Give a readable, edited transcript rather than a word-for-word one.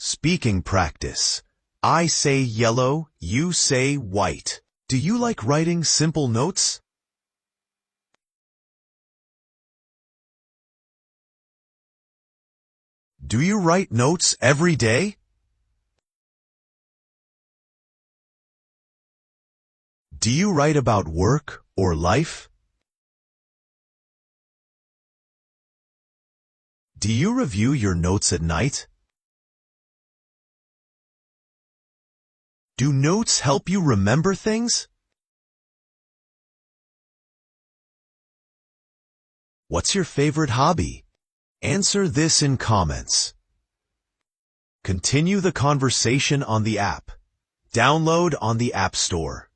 Speaking practice. I say yellow, you say white. Do you like writing simple notes? Do you write notes every day? Do you write about work or life? Do you review your notes at night? Do notes help you remember things? What's your favorite hobby? Answer this in comments. Continue the conversation on the app. Download on the App Store.